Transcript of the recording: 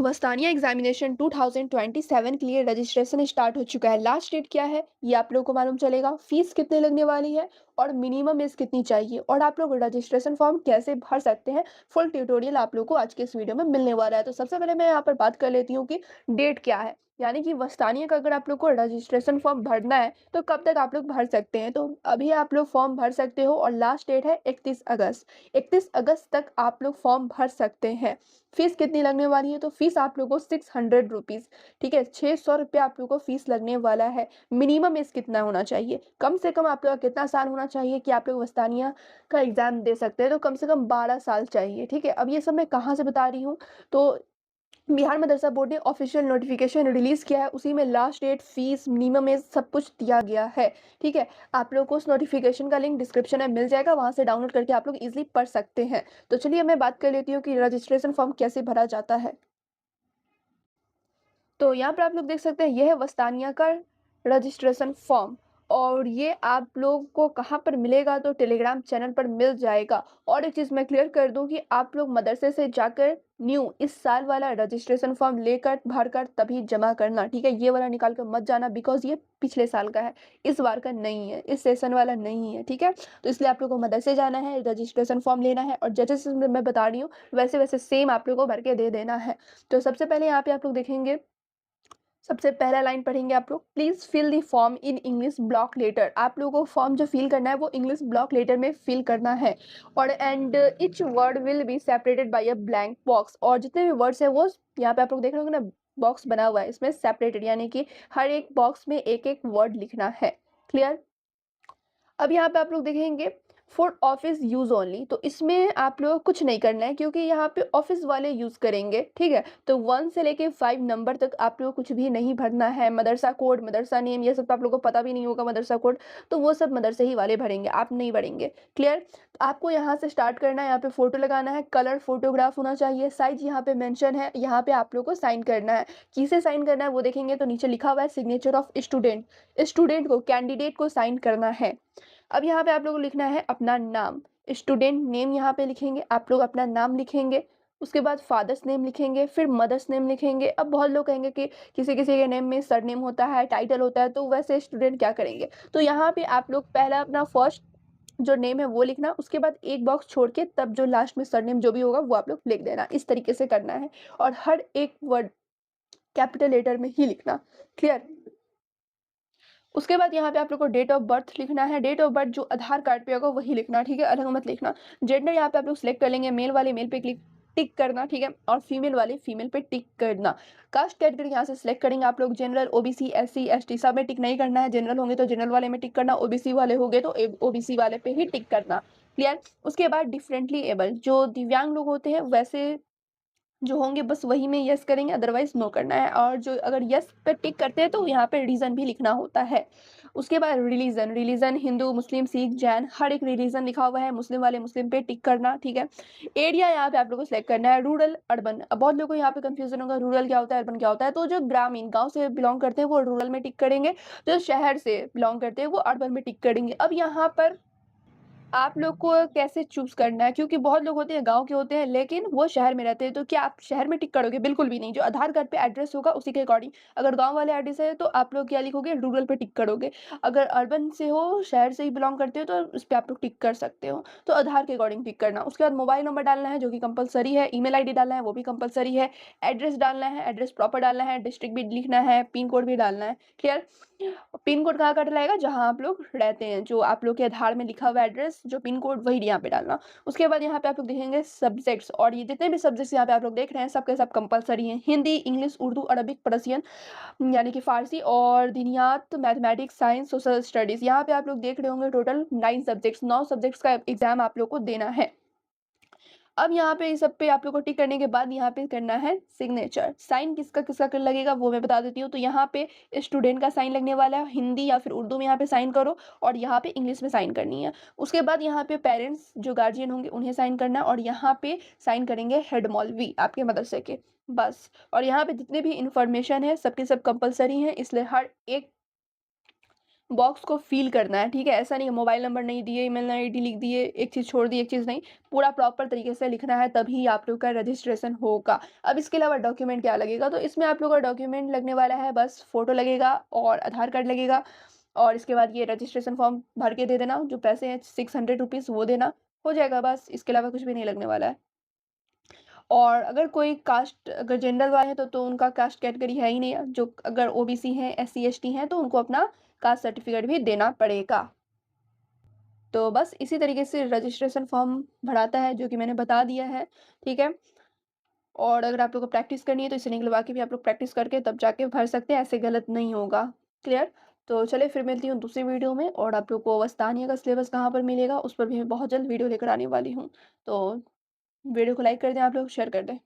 वस्तानिया examination 2027 के लिए registration start हो चुका है। लास्ट डेट क्या है ये आप लोगों को मालूम चलेगा। फीस कितने लगने वाली है और मिनिमम एज कितनी चाहिए और आप लोग रजिस्ट्रेशन फॉर्म कैसे भर सकते हैं, फुल ट्यूटोरियल आप लोग को आज के इस वीडियो में मिलने वाला है। तो सबसे पहले मैं यहाँ पर बात कर लेती हूँ कि डेट क्या है, यानी कि वस्तानिया का अगर आप लोग को रजिस्ट्रेशन फॉर्म भरना है तो कब तक आप लोग भर सकते हैं। तो अभी आप लोग फॉर्म भर सकते हो और लास्ट डेट है 31 अगस्त। 31 अगस्त तक आप लोग फॉर्म भर सकते हैं। फीस कितनी लगने वाली है, तो फीस आप लोगों को 600 रुपीज़, ठीक है, 600 रुपये आप लोगों को फीस लगने वाला है। मिनिमम एज कितना होना चाहिए, कम से कम आप लोग का कितना साल होना चाहिए कि आप लोग वस्तानिया का एग्जाम दे सकते हैं, तो कम से कम 12 साल चाहिए। ठीक है, अब ये सब मैं कहाँ से बता रही हूँ, तो बिहार मदरसा बोर्ड ने ऑफिशियल नोटिफिकेशन रिलीज किया है, उसी में last date, fees, minimum age सब कुछ दिया गया है। ठीक है, आप लोग को उस नोटिफिकेशन का लिंक डिस्क्रिप्शन में मिल जाएगा, वहां से डाउनलोड करके आप लोग इजीली पढ़ सकते हैं। तो चलिए मैं बात कर लेती हूँ कि रजिस्ट्रेशन फॉर्म कैसे भरा जाता है। तो यहाँ पर आप लोग देख सकते हैं, यह है वस्तानिया का रजिस्ट्रेशन फॉर्म और ये आप लोग को कहाँ पर मिलेगा, तो टेलीग्राम चैनल पर मिल जाएगा। और एक चीज़ मैं क्लियर कर दूं कि आप लोग मदरसे से जाकर न्यू इस साल वाला रजिस्ट्रेशन फॉर्म लेकर भरकर तभी जमा करना। ठीक है, ये वाला निकाल कर मत जाना, बिकॉज ये पिछले साल का है, इस बार का नहीं है, इस सेशन वाला नहीं है। ठीक है, तो इसलिए आप लोग को मदरसे जाना है, रजिस्ट्रेशन फॉर्म लेना है और जैसे मैं बता रही हूँ वैसे वैसे सेम आप लोग को भर के दे देना है। तो सबसे पहले यहाँ पे आप लोग देखेंगे, सबसे पहला लाइन पढ़ेंगे आप लोग, please fill the form in English block letter. आप लोगों को फॉर्म जो फिल करना है वो इंग्लिश ब्लॉक लेटर में फिल करना है। और and each word will be separated by a blank box. और जितने भी वर्ड्स हैं वो यहाँ पे आप लोग देख रहे होंगे ना, बॉक्स बना हुआ है, इसमें सेपरेटेड, यानी कि हर एक बॉक्स में एक एक वर्ड लिखना है। क्लियर। अब यहाँ पे आप लोग देखेंगे फॉर ऑफिस यूज ओनली, तो इसमें आप लोग कुछ नहीं करना है क्योंकि यहाँ पे ऑफिस वाले यूज करेंगे। ठीक है, तो 1 से लेके 5 नंबर तक आप लोग कुछ भी नहीं भरना है। मदरसा कोड, मदरसा नेम, ये सब तो आप लोगों को पता भी नहीं होगा, मदरसा कोड तो वो सब मदरसे ही वाले भरेंगे, आप नहीं भरेंगे। क्लियर। तो आपको यहाँ से स्टार्ट करना है, यहाँ पे फोटो लगाना है, कलर फोटोग्राफ होना चाहिए, साइज यहाँ पे मेंशन है, यहाँ पे आप लोग को साइन करना है। किसे साइन करना है वो देखेंगे तो नीचे लिखा हुआ है सिग्नेचर ऑफ स्टूडेंट, स्टूडेंट को, कैंडिडेट को साइन करना है। अब यहाँ पे आप लोगों को लिखना है अपना नाम, स्टूडेंट नेम यहाँ पे लिखेंगे, आप लोग अपना नाम लिखेंगे। उसके बाद फादर्स नेम लिखेंगे, फिर मदर्स नेम लिखेंगे। अब बहुत लोग कहेंगे कि किसी किसी के नेम में सर नेम होता है, टाइटल होता है, तो वैसे स्टूडेंट क्या करेंगे, तो यहाँ पे आप लोग पहला अपना फर्स्ट जो नेम है वो लिखना, उसके बाद एक बॉक्स छोड़ के तब जो लास्ट में सर नेम जो भी होगा वो आप लोग लिख देना। इस तरीके से करना है और हर एक वर्ड कैपिटल लेटर में ही लिखना। क्लियर। उसके बाद यहाँ पे आप लोग को डेट ऑफ बर्थ लिखना है, डेट ऑफ बर्थ जो आधार कार्ड पे होगा वही लिखना। ठीक है, अलग मत लिखना। जेंडर यहाँ पे आप लोग सिलेक्ट कर लेंगे, मेल वाले मेल पे क्लिक टिक करना, ठीक है, और फीमेल वाले फीमेल पे टिक करना। कास्ट कैटेगरी यहाँ से सिलेक्ट करेंगे आप लोग, जनरल, ओबीसी, एससी, एसटी सब में टिक नहीं करना है। जनरल होंगे तो जनरल वाले में टिक करना, ओबीसी वाले होंगे तो ओबीसी वाले पे ही टिक करना। क्लियर। उसके बाद डिफरेंटली एबल, जो दिव्यांग लोग होते हैं वैसे जो होंगे बस वही में यस करेंगे, अदरवाइज नो करना है। और जो अगर यस पे टिक करते हैं तो यहाँ पे रीजन भी लिखना होता है। उसके बाद रिलीजन, रिलीजन हिंदू, मुस्लिम, सिख, जैन, हर एक रिलीजन लिखा हुआ है, मुस्लिम वाले मुस्लिम पे टिक करना। ठीक है। एरिया यहाँ पे आप लोगों को सिलेक्ट करना है, रूरल, अर्बन। अब बहुत लोगों को यहाँ पे कंफ्यूजन होगा, रूरल क्या होता है, अर्बन क्या होता है। तो जो ग्रामीण गाँव से बिलोंग करते हैं वो रूरल में टिक करेंगे, जो शहर से बिलोंग करते हैं वो अर्बन में टिक करेंगे। अब यहाँ पर आप लोग को कैसे चूज करना है, क्योंकि बहुत लोग होते हैं गांव के होते हैं लेकिन वो शहर में रहते हैं, तो क्या आप शहर में टिक करोगे, बिल्कुल भी नहीं। जो आधार कार्ड पे एड्रेस होगा उसी के अकॉर्डिंग, अगर गांव वाले एड्रेस है तो आप लोग क्या लिखोगे, रूरल पे टिक करोगे। अगर अर्बन से हो, शहर से ही बिलोंग करते हो, तो उस पर आप लोग टिक कर सकते हो, तो आधार के अकॉर्डिंग टिक करना। उसके बाद मोबाइल नंबर डालना है जो कि कंपलसरी है, ईमेल आईडी डालना है वो भी कंपलसरी है, एड्रेस डालना है, एड्रेस प्रॉपर डालना है, डिस्ट्रिक्ट भी लिखना है, पिन कोड भी डालना है। क्लियर। पिन कोड कहाँ का डलाएगा, जहाँ आप लोग रहते हैं, जो आप लोग के आधार में लिखा हुआ एड्रेस, जो पिन कोड वही यहाँ पे डालना। उसके बाद यहाँ पे आप लोग देखेंगे सब्जेक्ट्स, और ये जितने भी सब्जेक्ट्स यहाँ पे आप लोग देख रहे हैं सबके सब कंपलसरी हैं, Hindi, English, Urdu, Arabic, Persian, यानी कि फारसी, और दिनियात, मैथमेटिक्स, साइंस, सोशल स्टडीज। यहाँ पे आप लोग देख रहे होंगे टोटल 9 सब्जेक्ट्स, 9 सब्जेक्ट्स का एग्जाम आप लोग को देना है। अब यहाँ पे इस सब पे आप लोग को टिक करने के बाद यहाँ पे करना है सिग्नेचर। साइन किसका किसका कर लगेगा वो मैं बता देती हूँ। तो यहाँ पे स्टूडेंट का साइन लगने वाला है, हिंदी या फिर उर्दू में यहाँ पे साइन करो, और यहाँ पे इंग्लिश में साइन करनी है। उसके बाद यहाँ पे पेरेंट्स जो गार्जियन होंगे उन्हें साइन करना है, और यहाँ पे साइन करेंगे हेड मौलवी आपके मदरसे के, बस। और यहाँ पे जितने भी इंफॉर्मेशन है सबके सब कंपलसरी है, इसलिए हर एक बॉक्स को फ़िल करना है, ठीक है? ऐसा नहीं है मोबाइल नंबर नहीं दिए, ईमेल आईडी लिख दिए, एक चीज़ छोड़ दी, एक चीज़ नहीं, पूरा प्रॉपर तरीके से लिखना है तभी आप लोग का रजिस्ट्रेशन होगा। अब इसके अलावा डॉक्यूमेंट क्या लगेगा? तो इसमें आप लोग का डॉक्यूमेंट लगने वाला है बस फ़ोटो लगेगा और आधार कार्ड लगेगा और इसके बाद ये रजिस्ट्रेशन फॉर्म भर के दे देना, जो पैसे हैं ₹600 वो देना, हो जाएगा बस, इसके अलावा कुछ भी नहीं लगने वाला है। और अगर कोई कास्ट अगर जनरल वाले हैं तो उनका कास्ट कैटेगरी है ही नहीं, जो अगर ओबीसी हैं, एससी, एसटी हैं तो उनको अपना कास्ट सर्टिफ़िकेट भी देना पड़ेगा। तो बस इसी तरीके से रजिस्ट्रेशन फॉर्म भराता है जो कि मैंने बता दिया है, ठीक है? और अगर आप लोग को प्रैक्टिस करनी है तो इसे निकलवा के भी आप लोग प्रैक्टिस करके तब जाके भर सकते हैं, ऐसे गलत नहीं होगा। क्लियर? तो चलिए फिर मिलती हूँ दूसरी वीडियो में और आप लोग को वस्तानिया का सिलेबस कहाँ पर मिलेगा उस पर भी मैं बहुत जल्द वीडियो लेकर आने वाली हूँ। तो वीडियो को लाइक कर दें आप लोग, शेयर कर दें।